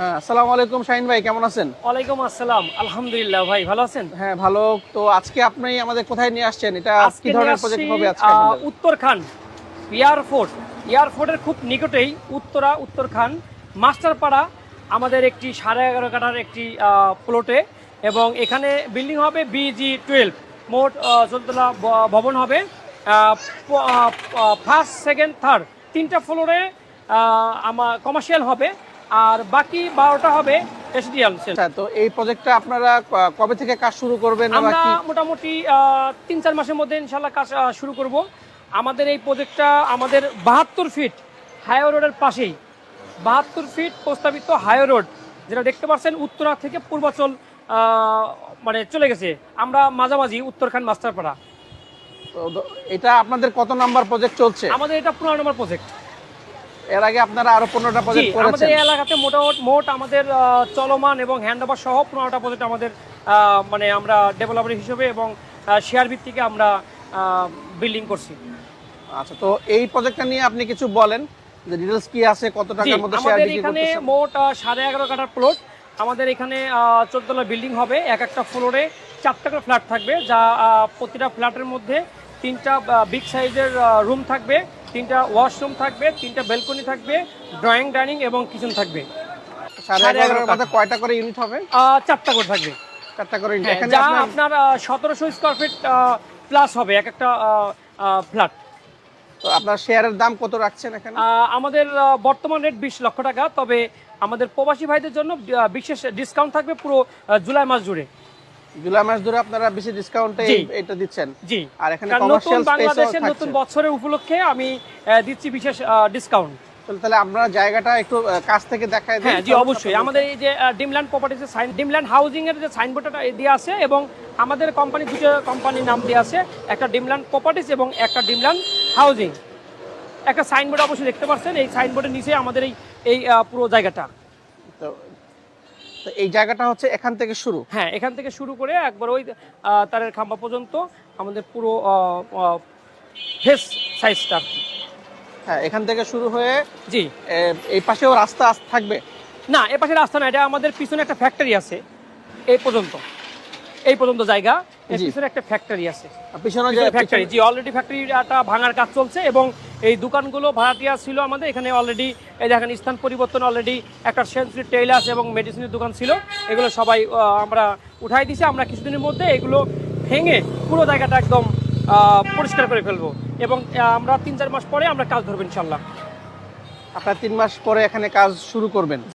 আসসালামু আলাইকুম শাহিন ভাই, কেমন আছেন? ওয়ালাইকুম আসসালাম। আলহামদুলিল্লাহ ভাই, ভালো আছেন? হ্যাঁ ভালো। তো আজকে আপনি আমাদের কোথায় নিয়ে আসছেন? এটা আজকে কি নিয়ে ধরনের আসছি প্রজেক্ট হবে আজকে আমাদের? উত্তরখান এয়ারফোর্ট। এয়ারফোর্টের খুব নিকটেই উত্তরখান মাস্টারপাড়া আমাদের একটি 11.5 কাঠার একটি প্লটে, এবং এখানে বিল্ডিং হবে BG-12। মোট 14তলা ভবন হবে। ফার্স্ট, সেকেন্ড, থার্ড তিনটা ফ্লোরে আমার কমার্শিয়াল হবে, আর বাকি 12টা হবে রেসিডেন্সিয়াল। আচ্ছা, তো এই প্রজেক্টটা আপনারা কবে থেকে কাজ শুরু করবেন? আমরা মোটামুটি 3-4 মাসের মধ্যে ইনশাল্লাহ কাজ শুরু করব। আমাদের এই প্রজেক্টটা আমাদের 72 ফিট হাইওয়ে রোডের পাশেই, 72 ফিট প্রস্তাবিত হাইওয়ে রোড, যেটা দেখতে পাচ্ছেন উত্তরা থেকে পূর্বাচল মানে চলে গেছে। আমরা মাঝামাঝি উত্তরখান মাস্টারপাড়া। তো এটা আপনাদের কত নাম্বার প্রজেক্ট চলছে? আমাদের এটা 15 নম্বর প্রজেক্ট। এর আগে আপনারা আরো 15টা প্রজেক্ট করেছেন? আমাদের এই এলাকাতে মোট আমাদের চলমান এবং হ্যান্ডওভার সহ 15টা প্রজেক্ট আমাদের মানে আমরা ডেভেলপার হিসেবে এবং শেয়ার ভিত্তিকে আমরা বিল্ডিং করছি। আচ্ছা, তো এই প্রজেক্টটা নিয়ে আপনি কিছু বলেন যে ডিটেইলস কি আছে, কত টাকার মধ্যে শেয়ার বিক্রি এখানে করতেছেন? মোট 11.5 কাঠার প্লট। আমাদের এখানে 14 তলা বিল্ডিং হবে। একটা ফ্লোরে 4টা করে ফ্ল্যাট থাকবে, যা প্রতিটা ফ্ল্যাটের মধ্যে 3টা বিগ সাইজের রুম থাকবে, 3টা ওয়াশরুম থাকবে, 3টা ব্যালকনি থাকবে, ড্রয়িং ডাইনিং এবং কিচেন থাকবে। 11.5 মধ্যে কয়টা করে ইউনিট হবে? 4টা করে থাকবে। 4টা করে ইউনিট। হ্যাঁ, এখানে যা আপনার 1700 স্কয়ার ফিট প্লাস হবে একটা ফ্ল্যাট। তো আপনার শেয়ারের দাম কত রাখছেন এখানে? আমাদের বর্তমান রেট 20 লক্ষ টাকা, তবে আমাদের প্রবাসী ভাইদের জন্য বিশেষ ডিসকাউন্ট থাকবে পুরো জুলাই মাস জুড়ে। জুলাই মাস ধরে আপনারা বেশি ডিসকাউন্টে এটা দিচ্ছেন? জি। আর এখানে নতুন কমার্শিয়াল স্পেসও বাংলাদেশের থাকছে। নতুন বছরের উপলক্ষে আমি দিচ্ছি বিশেষ ডিসকাউন্ট। তাহলে আমরা জায়গাটা একটু কাছ থেকে দেখাই দিই। হ্যাঁ জি, অবশ্যই। আমাদের এই যে ডিমল্যান্ড প্রপার্টিজের ডিমল্যান্ড হাউজিং এর যে সাইনবোর্ডটা দিয়ে আছে, এবং আমাদের কোম্পানি দুটো কোম্পানির নাম দিয়ে আছে, একটা ডিমল্যান্ড প্রপার্টিজ এবং একটা ডিমল্যান্ড হাউজিং। একটা সাইনবোর্ড অবশ্যই দেখতে পাচ্ছেন, এই সাইনবোর্ডের নিচে আমাদের এই পুরো জায়গাটা। তো এই জায়গাটা হচ্ছে এখান থেকে শুরু? হ্যাঁ, এখান থেকে শুরু করে একবার ওই তারের খাম্বা পর্যন্ত আমাদের পুরো ফেস সাইজটা। হ্যাঁ, এখান থেকে শুরু হয়ে জি। এই পাশেও রাস্তা থাকবে? না, এ পাশে রাস্তা না, এটা আমাদের পিছনে একটা ফ্যাক্টরি আছে। এই পর্যন্ত জায়গা, এর পিছনে একটা ফ্যাক্টরি আছে। পিছনে যে ফ্যাক্টরি, জি, অলরেডি ফ্যাক্টরিটা ভাঙার কাজ চলছে, এবং এই দোকানগুলো ভাড়াটিয়া ছিল আমাদের এখানে অলরেডি। এই দেখেন স্থান পরিবর্তন, অলরেডি একটা সেন্সরি টেইলার্স এবং মেডিসিনের দোকান ছিল, এগুলো সবাই আমরা উঠাই দিয়েছি। আমরা কিছুদিনের মধ্যে এগুলো ভেঙে পুরো জায়গাটা একদম পরিষ্কার করে ফেলবো, এবং আমরা 3-4 মাস পরে আমরা কাজ ধরবো ইনশাল্লাহ। আপনারা 3 মাস পরে এখানে কাজ শুরু করবেন?